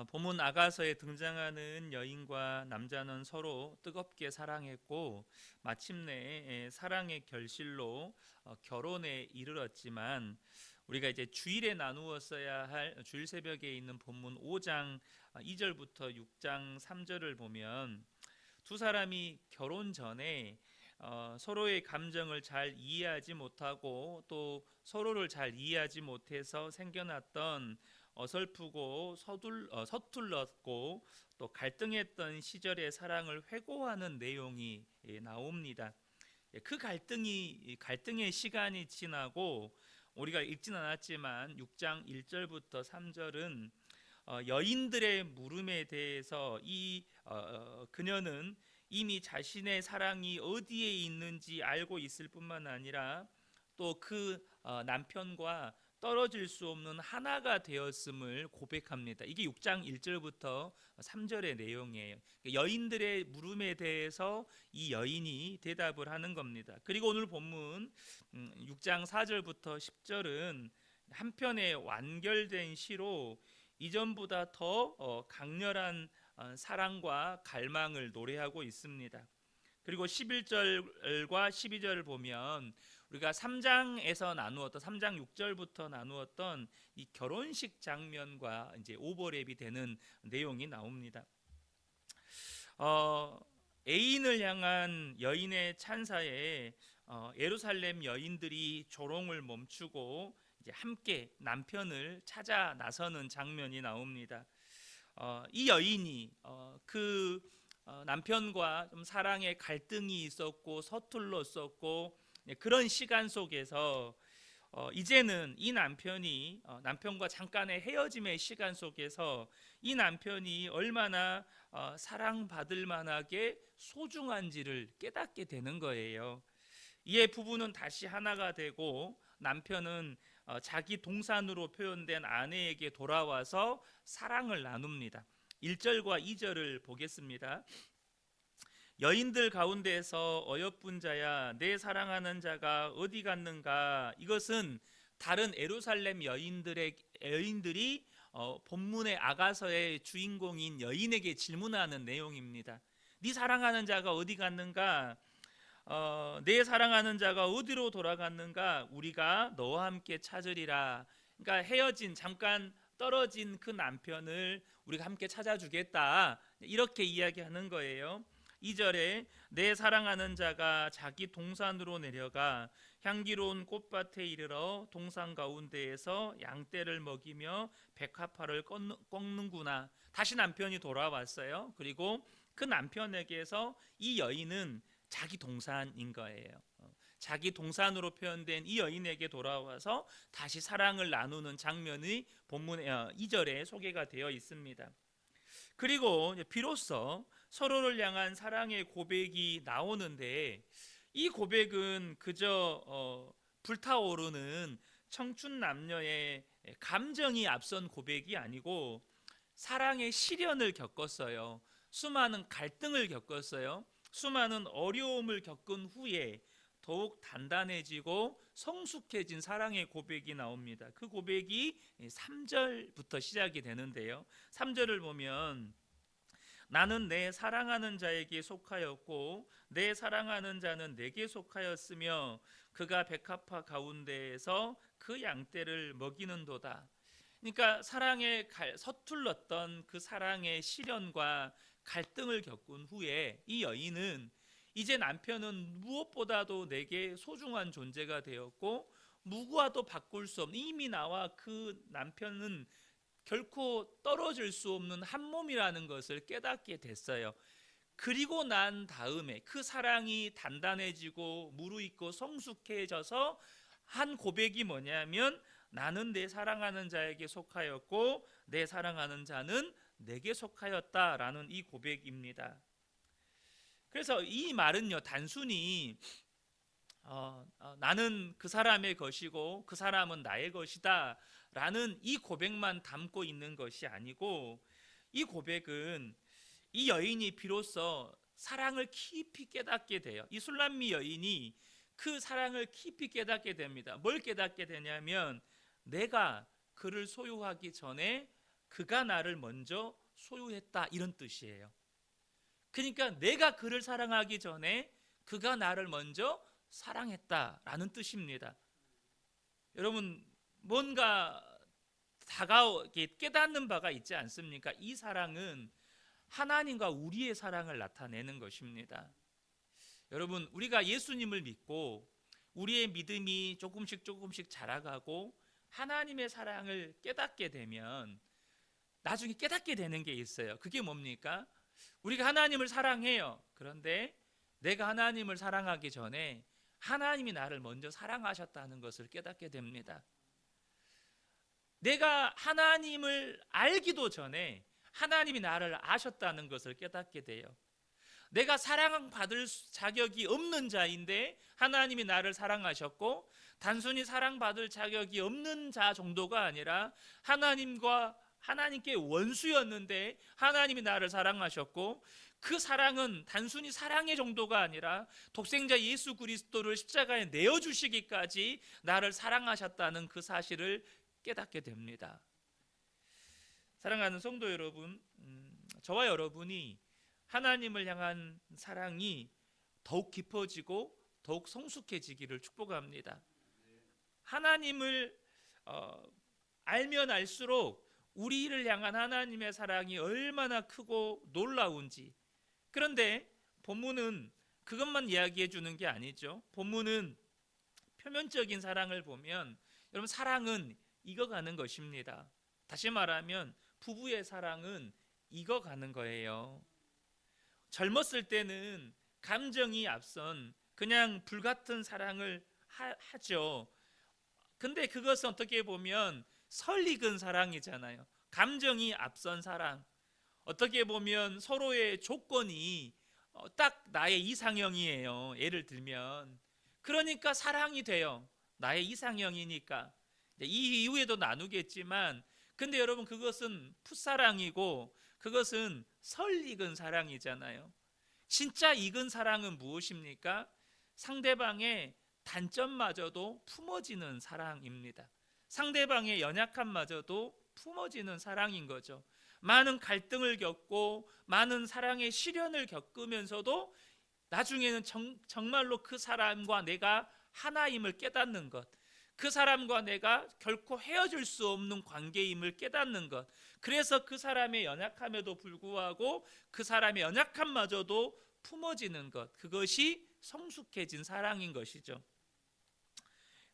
본문 아가서에 등장하는 여인과 남자는 서로 뜨겁게 사랑했고 마침내 사랑의 결실로 결혼에 이르렀지만, 우리가 이제 주일에 나누었어야 할 주일 새벽에 있는 본문 5장 2절부터 6장 3절을 보면 두 사람이 결혼 전에 서로의 감정을 잘 이해하지 못하고 또 서로를 잘 이해하지 못해서 생겨났던 어설프고 서툴렀고 또 갈등했던 시절의 사랑을 회고하는 내용이 나옵니다. 그 갈등의 시간이 지나고 우리가 읽진 않았지만 6장 1절부터 3절은 여인들의 물음에 대해서 그녀는 이미 자신의 사랑이 어디에 있는지 알고 있을 뿐만 아니라 또 그 남편과 떨어질 수 없는 하나가 되었음을 고백합니다. 이게 6장 1절부터 3절의 내용이에요. 여인들의 물음에 대해서 이 여인이 대답을 하는 겁니다. 그리고 오늘 본문 6장 4절부터 10절은 한편의 완결된 시로 이전보다 더 강렬한 사랑과 갈망을 노래하고 있습니다. 그리고 11절과 12절을 보면 우리가 3장에서 나누었던 3장 6절부터 나누었던 이 결혼식 장면과 이제 오버랩이 되는 내용이 나옵니다. 애인을 향한 여인의 찬사에 예루살렘 여인들이 조롱을 멈추고 이제 함께 남편을 찾아 나서는 장면이 나옵니다. 이 여인이 남편과 좀 사랑의 갈등이 있었고 서툴렀었고 그런 시간 속에서 이제는 이 남편이 남편과 잠깐의 헤어짐의 시간 속에서 이 남편이 얼마나 사랑받을 만하게 소중한지를 깨닫게 되는 거예요. 이에 부부는 다시 하나가 되고 남편은 자기 동산으로 표현된 아내에게 돌아와서 사랑을 나눕니다. 1절과 2절을 보겠습니다. 여인들 가운데서 어여쁜 자야 내 사랑하는 자가 어디 갔는가. 이것은 다른 예루살렘 여인들이 본문의 아가서의 주인공인 여인에게 질문하는 내용입니다. 네 사랑하는 자가 어디 갔는가? 내 사랑하는 자가 어디로 돌아갔는가? 우리가 너와 함께 찾으리라. 그러니까 헤어진 잠깐 떨어진 그 남편을 우리가 함께 찾아주겠다, 이렇게 이야기하는 거예요. 2절에 내 사랑하는 자가 자기 동산으로 내려가 향기로운 꽃밭에 이르러 동산 가운데에서 양떼를 먹이며 백합화를 꺾는구나. 다시 남편이 돌아왔어요. 그리고 그 남편에게서 이 여인은 자기 동산인 거예요. 자기 동산으로 표현된 이 여인에게 돌아와서 다시 사랑을 나누는 장면이 본문 2절에 소개가 되어 있습니다. 그리고 비로소 서로를 향한 사랑의 고백이 나오는데, 이 고백은 그저 불타오르는 청춘 남녀의 감정이 앞선 고백이 아니고 사랑의 시련을 겪었어요. 수많은 갈등을 겪었어요. 수많은 어려움을 겪은 후에 더욱 단단해지고 성숙해진 사랑의 고백이 나옵니다. 그 고백이 3절부터 시작이 되는데요. 3절을 보면 나는 내 사랑하는 자에게 속하였고 내 사랑하는 자는 내게 속하였으며 그가 백합화 가운데에서 그 양떼를 먹이는도다. 그러니까 서툴렀던 그 사랑의 시련과 갈등을 겪은 후에 이 여인은 이제 남편은 무엇보다도 내게 소중한 존재가 되었고 누구와도 바꿀 수 없는, 이미 나와 그 남편은 결코 떨어질 수 없는 한 몸이라는 것을 깨닫게 됐어요. 그리고 난 다음에 그 사랑이 단단해지고 무르익고 성숙해져서 한 고백이 뭐냐면 나는 내 사랑하는 자에게 속하였고 내 사랑하는 자는 내게 속하였다라는 이 고백입니다. 그래서 이 말은요, 단순히 나는 그 사람의 것이고 그 사람은 나의 것이다 라는 이 고백만 담고 있는 것이 아니고, 이 고백은 이 여인이 비로소 사랑을 깊이 깨닫게 돼요. 이 술람미 여인이 그 사랑을 깊이 깨닫게 됩니다. 뭘 깨닫게 되냐면 내가 그를 소유하기 전에 그가 나를 먼저 소유했다, 이런 뜻이에요. 그러니까 내가 그를 사랑하기 전에 그가 나를 먼저 사랑했다라는 뜻입니다. 여러분, 뭔가 다가오게 깨닫는 바가 있지 않습니까? 이 사랑은 하나님과 우리의 사랑을 나타내는 것입니다. 여러분, 우리가 예수님을 믿고 우리의 믿음이 조금씩 자라가고 하나님의 사랑을 깨닫게 되면 나중에 깨닫게 되는 게 있어요. 그게 뭡니까? 우리가 하나님을 사랑해요. 그런데 내가 하나님을 사랑하기 전에 하나님이 나를 먼저 사랑하셨다는 것을 깨닫게 됩니다. 내가 하나님을 알기도 전에 하나님이 나를 아셨다는 것을 깨닫게 돼요. 내가 사랑받을 자격이 없는 자인데 하나님이 나를 사랑하셨고, 단순히 사랑받을 자격이 없는 자 정도가 아니라 하나님께 원수였는데 하나님이 나를 사랑하셨고, 그 사랑은 단순히 사랑의 정도가 아니라 독생자 예수 그리스도를 십자가에 내어주시기까지 나를 사랑하셨다는 그 사실을 깨닫게 됩니다. 사랑하는 성도 여러분, 저와 여러분이 하나님을 향한 사랑이 더욱 깊어지고 더욱 성숙해지기를 축복합니다. 하나님을 알면 알수록 우리를 향한 하나님의 사랑이 얼마나 크고 놀라운지. 그런데 본문은 그것만 이야기해 주는 게 아니죠. 본문은 표면적인 사랑을 보면 여러분, 사랑은 익어가는 것입니다. 다시 말하면 부부의 사랑은 익어가는 거예요. 젊었을 때는 감정이 앞선 그냥 불같은 사랑을 하죠. 근데 그것은 어떻게 보면 설익은 사랑이잖아요. 감정이 앞선 사랑. 어떻게 보면 서로의 조건이 딱 나의 이상형이에요. 예를 들면. 그러니까 사랑이 돼요. 나의 이상형이니까. 이 이후에도 나누겠지만, 근데 여러분, 그것은 풋사랑이고 그것은 설익은 사랑이잖아요. 진짜 익은 사랑은 무엇입니까? 상대방의 단점마저도 품어지는 사랑입니다. 상대방의 연약함마저도 품어지는 사랑인 거죠. 많은 갈등을 겪고 많은 사랑의 시련을 겪으면서도 나중에는 정말로 그 사람과 내가 하나임을 깨닫는 것, 그 사람과 내가 결코 헤어질 수 없는 관계임을 깨닫는 것, 그래서 그 사람의 연약함에도 불구하고 그 사람의 연약함마저도 품어지는 것, 그것이 성숙해진 사랑인 것이죠.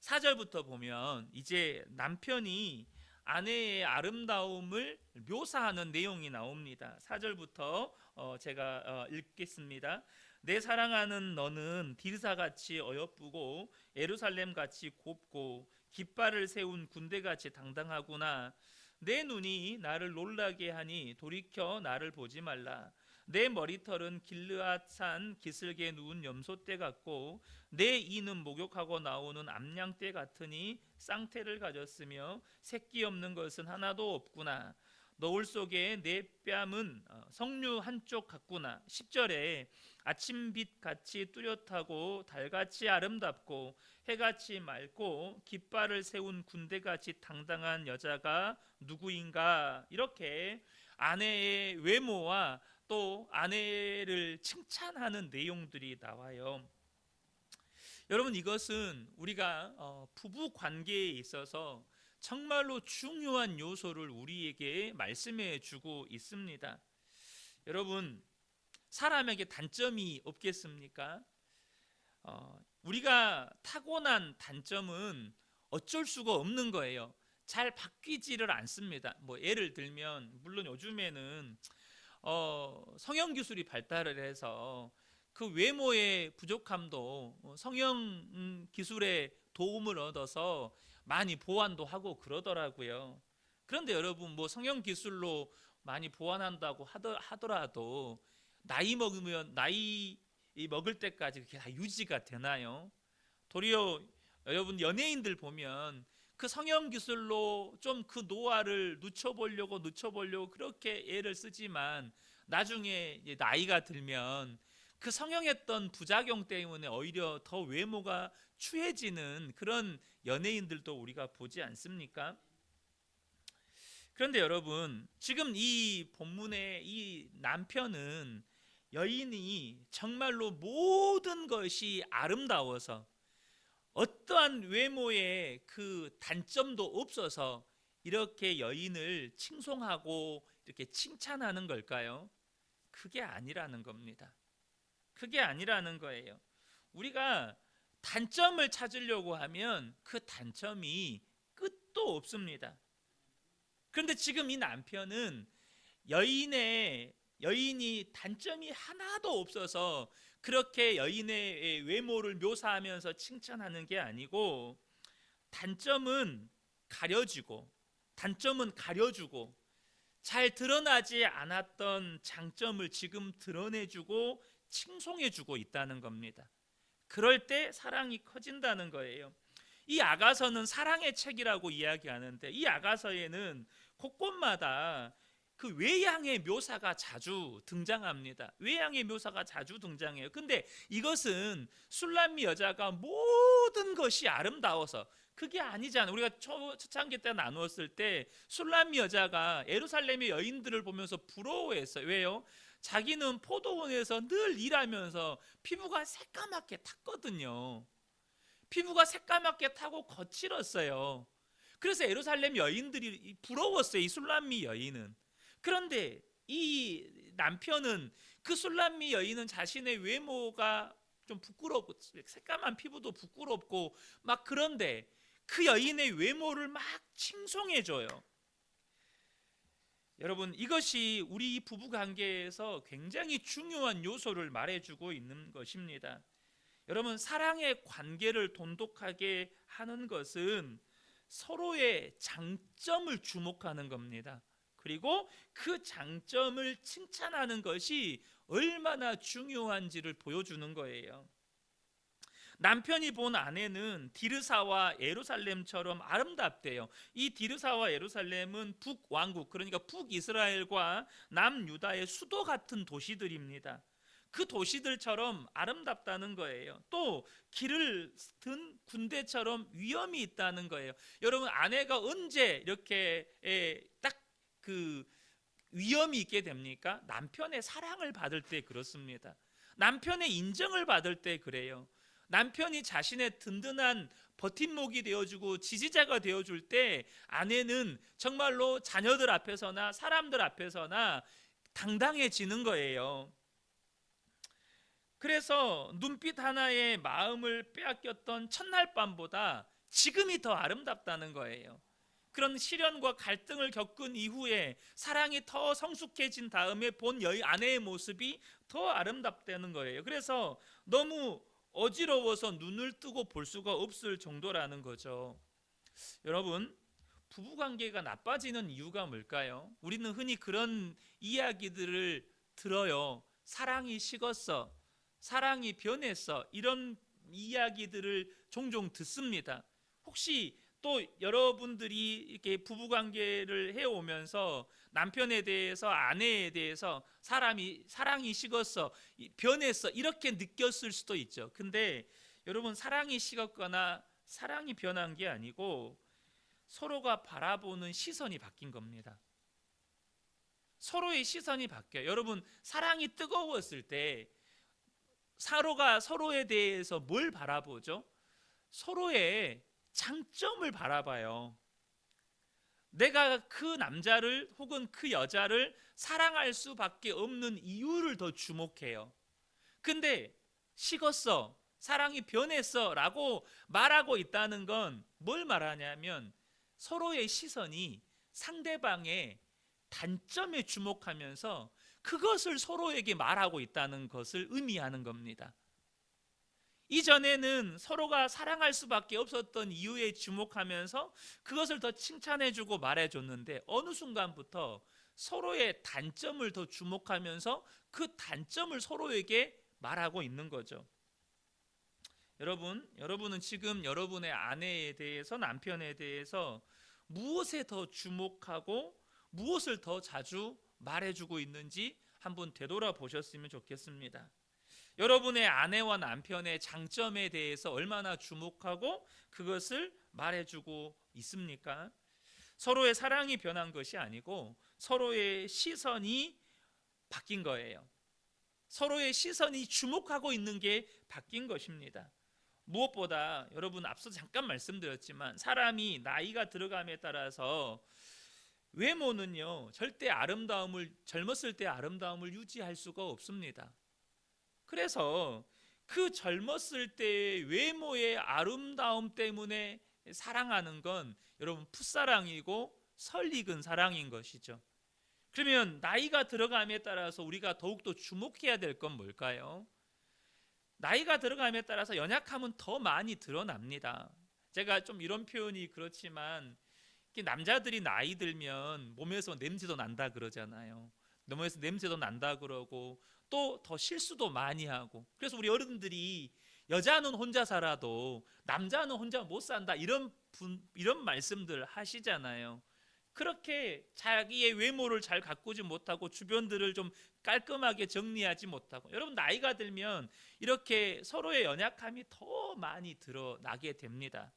4절부터 보면 이제 남편이 아내의 아름다움을 묘사하는 내용이 나옵니다. 4절부터 제가 읽겠습니다. 내 사랑하는 너는 디르사같이 어여쁘고 예루살렘같이 곱고 깃발을 세운 군대같이 당당하구나. 내 눈이 나를 놀라게 하니 돌이켜 나를 보지 말라. 내 머리털은 길르앗산 기슭에 누운 염소떼 같고 내 이는 목욕하고 나오는 암양떼 같으니 쌍태를 가졌으며 새끼 없는 것은 하나도 없구나. 너울 속에 내 뺨은 석류 한쪽 같구나. 10절에 아침빛 같이 뚜렷하고 달같이 아름답고 해같이 맑고 깃발을 세운 군대같이 당당한 여자가 누구인가. 이렇게 아내의 외모와 또 아내를 칭찬하는 내용들이 나와요. 여러분, 이것은 우리가 부부 관계에 있어서 정말로 중요한 요소를 우리에게 말씀해 주고 있습니다. 여러분, 사람에게 단점이 없겠습니까? 우리가 타고난 단점은 어쩔 수가 없는 거예요. 잘 바뀌지를 않습니다. 예를 들면, 물론 요즘에는 성형 기술이 발달을 해서 그 외모의 부족함도 성형 기술의 도움을 얻어서 많이 보완도 하고 그러더라고요. 그런데 여러분, 성형 기술로 많이 보완한다고 하더라도 나이 먹을 때까지 그게 다 유지가 되나요? 도리어 여러분, 연예인들 보면 그 성형 기술로 좀 그 노화를 늦춰보려고 그렇게 애를 쓰지만 나중에 나이가 들면 그 성형했던 부작용 때문에 오히려 더 외모가 추해지는 그런 연예인들도 우리가 보지 않습니까? 그런데 여러분, 지금 이 본문의 이 남편은 여인이 정말로 모든 것이 아름다워서 어떠한 외모의 그 단점도 없어서 이렇게 여인을 칭송하고 이렇게 칭찬하는 걸까요? 그게 아니라는 겁니다. 그게 아니라는 거예요. 우리가 단점을 찾으려고 하면 그 단점이 끝도 없습니다. 그런데 지금 이 남편은 여인이 단점이 하나도 없어서 그렇게 여인의 외모를 묘사하면서 칭찬하는 게 아니고, 단점은 가려주고 잘 드러나지 않았던 장점을 지금 드러내주고 칭송해주고 있다는 겁니다. 그럴 때 사랑이 커진다는 거예요. 이 아가서는 사랑의 책이라고 이야기하는데, 이 아가서에는 곳곳마다 그 외양의 묘사가 자주 등장합니다. 외양의 묘사가 자주 등장해요. 근데 이것은 술람미 여자가 모든 것이 아름다워서 그게 아니잖아요. 우리가 초창기 때 나누었을 때 술람미 여자가 예루살렘의 여인들을 보면서 부러워했어요. 왜요? 자기는 포도원에서 늘 일하면서 피부가 새까맣게 탔거든요. 피부가 새까맣게 타고 거칠었어요. 그래서 예루살렘 여인들이 부러웠어요, 이 술람미 여인은. 그런데 이 남편은, 그 술람미 여인은 자신의 외모가 좀 부끄럽고 새까만 피부도 부끄럽고 막, 그런데 그 여인의 외모를 막 칭송해줘요. 여러분, 이것이 우리 부부 관계에서 굉장히 중요한 요소를 말해주고 있는 것입니다. 여러분, 사랑의 관계를 돈독하게 하는 것은 서로의 장점을 주목하는 겁니다. 그리고 그 장점을 칭찬하는 것이 얼마나 중요한지를 보여주는 거예요. 남편이 본 아내는 디르사와 예루살렘처럼 아름답대요. 이 디르사와 예루살렘은 북왕국, 그러니까 북이스라엘과 남유다의 수도 같은 도시들입니다. 그 도시들처럼 아름답다는 거예요. 또 길을 든 군대처럼 위엄이 있다는 거예요. 여러분, 아내가 언제 이렇게 딱 그 위엄이 있게 됩니까? 남편의 사랑을 받을 때 그렇습니다. 남편의 인정을 받을 때 그래요. 남편이 자신의 든든한 버팀목이 되어주고 지지자가 되어줄 때 아내는 정말로 자녀들 앞에서나 사람들 앞에서나 당당해지는 거예요. 그래서 눈빛 하나에 마음을 빼앗겼던 첫날 밤보다 지금이 더 아름답다는 거예요. 그런 시련과 갈등을 겪은 이후에 사랑이 더 성숙해진 다음에 본 아내의 모습이 더 아름답다는 거예요. 그래서 너무 어지러워서 눈을 뜨고 볼 수가 없을 정도라는 거죠. 여러분, 부부관계가 나빠지는 이유가 뭘까요? 우리는 흔히 그런 이야기들을 들어요. 사랑이 식었어, 사랑이 변했어, 이런 이야기들을 종종 듣습니다. 혹시 또 여러분들이 이렇게 부부관계를 해오면서 남편에 대해서, 아내에 대해서 사랑이 식었어, 변했어, 이렇게 느꼈을 수도 있죠. 근데 여러분, 사랑이 식었거나 사랑이 변한 게 아니고 서로가 바라보는 시선이 바뀐 겁니다. 서로의 시선이 바뀌어요. 여러분, 사랑이 뜨거웠을 때 서로가 서로에 대해서 뭘 바라보죠? 서로의 장점을 바라봐요. 내가 그 남자를 혹은 그 여자를 사랑할 수밖에 없는 이유를 더 주목해요. 근데 식었어, 사랑이 변했어 라고 말하고 있다는 건 뭘 말하냐면 서로의 시선이 상대방의 단점에 주목하면서 그것을 서로에게 말하고 있다는 것을 의미하는 겁니다. 이전에는 서로가 사랑할 수밖에 없었던 이유에 주목하면서 그것을 더 칭찬해주고 말해줬는데, 어느 순간부터 서로의 단점을 더 주목하면서 그 단점을 서로에게 말하고 있는 거죠. 여러분은 지금 여러분의 아내에 대해서, 남편에 대해서 무엇에 더 주목하고 무엇을 더 자주 말해주고 있는지 한번 되돌아보셨으면 좋겠습니다. 여러분의 아내와 남편의 장점에 대해서 얼마나 주목하고 그것을 말해주고 있습니까? 서로의 사랑이 변한 것이 아니고 서로의 시선이 바뀐 거예요. 서로의 시선이 주목하고 있는 게 바뀐 것입니다. 무엇보다 여러분 앞서 잠깐 말씀드렸지만 사람이 나이가 들어감에 따라서 외모는요 절대 젊었을 때 아름다움을 유지할 수가 없습니다. 그래서 그 젊었을 때의 외모의 아름다움 때문에 사랑하는 건 여러분 풋사랑이고 설익은 사랑인 것이죠. 그러면 나이가 들어감에 따라서 우리가 더욱더 주목해야 될 건 뭘까요? 나이가 들어감에 따라서 연약함은 더 많이 드러납니다. 제가 좀 이런 표현이 그렇지만 남자들이 나이 들면 몸에서 냄새도 난다 그러잖아요. 몸에서 냄새도 난다 그러고 또 더 실수도 많이 하고, 그래서 우리 어른들이 여자는 혼자 살아도 남자는 혼자 못 산다 이런 말씀들 하시잖아요. 그렇게 자기의 외모를 잘 가꾸지 못하고 주변들을 좀 깔끔하게 정리하지 못하고, 여러분 나이가 들면 이렇게 서로의 연약함이 더 많이 드러나게 됩니다.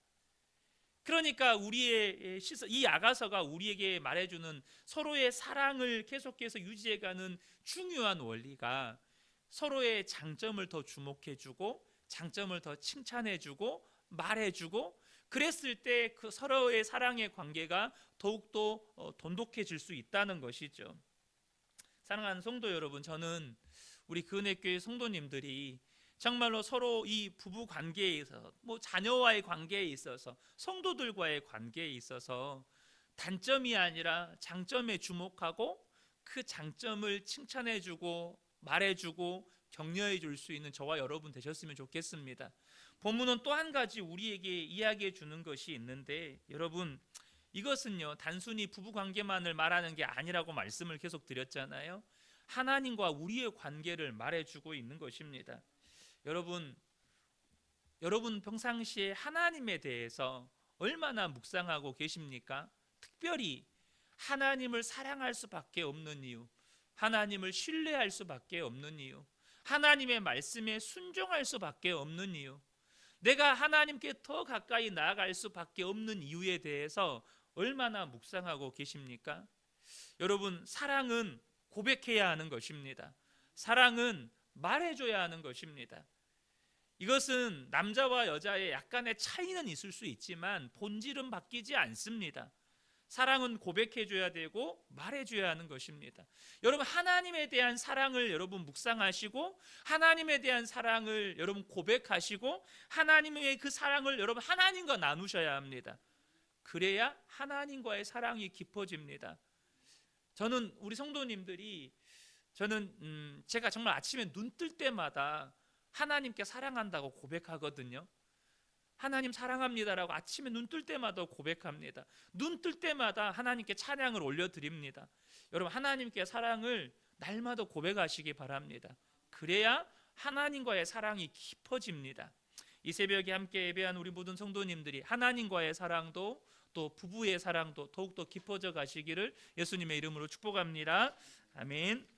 그러니까 우리의 이 야가서가 우리에게 말해주는 서로의 사랑을 계속해서 유지해가는 중요한 원리가 서로의 장점을 더 주목해주고 장점을 더 칭찬해주고 말해주고, 그랬을 때 그 서로의 사랑의 관계가 더욱더 돈독해질 수 있다는 것이죠. 사랑하는 성도 여러분, 저는 우리 그은혜교회 성도님들이 정말로 서로 이 부부 관계에 있어서 자녀와의 관계에 있어서 성도들과의 관계에 있어서 단점이 아니라 장점에 주목하고 그 장점을 칭찬해주고 말해주고 격려해 줄 수 있는 저와 여러분 되셨으면 좋겠습니다. 본문은 또 한 가지 우리에게 이야기해 주는 것이 있는데, 여러분 이것은요 단순히 부부 관계만을 말하는 게 아니라고 말씀을 계속 드렸잖아요. 하나님과 우리의 관계를 말해주고 있는 것입니다. 여러분 평상시에 하나님에 대해서 얼마나 묵상하고 계십니까? 특별히 하나님을 사랑할 수밖에 없는 이유, 하나님을 신뢰할 수밖에 없는 이유, 하나님의 말씀에 순종할 수밖에 없는 이유, 내가 하나님께 더 가까이 나아갈 수밖에 없는 이유에 대해서 얼마나 묵상하고 계십니까? 여러분 사랑은 고백해야 하는 것입니다. 사랑은 말해줘야 하는 것입니다. 이것은 남자와 여자의 약간의 차이는 있을 수 있지만 본질은 바뀌지 않습니다. 사랑은 고백해줘야 되고 말해줘야 하는 것입니다. 여러분 하나님에 대한 사랑을 여러분 묵상하시고 하나님에 대한 사랑을 여러분 고백하시고 하나님의 그 사랑을 여러분 하나님과 나누셔야 합니다. 그래야 하나님과의 사랑이 깊어집니다. 저는 우리 성도님들이 제가 정말 아침에 눈 뜰 때마다 하나님께 사랑한다고 고백하거든요. 하나님 사랑합니다라고 아침에 눈 뜰 때마다 고백합니다. 눈 뜰 때마다 하나님께 찬양을 올려드립니다. 여러분 하나님께 사랑을 날마다 고백하시기 바랍니다. 그래야 하나님과의 사랑이 깊어집니다. 이 새벽에 함께 예배한 우리 모든 성도님들이 하나님과의 사랑도 또 부부의 사랑도 더욱더 깊어져 가시기를 예수님의 이름으로 축복합니다. 아멘.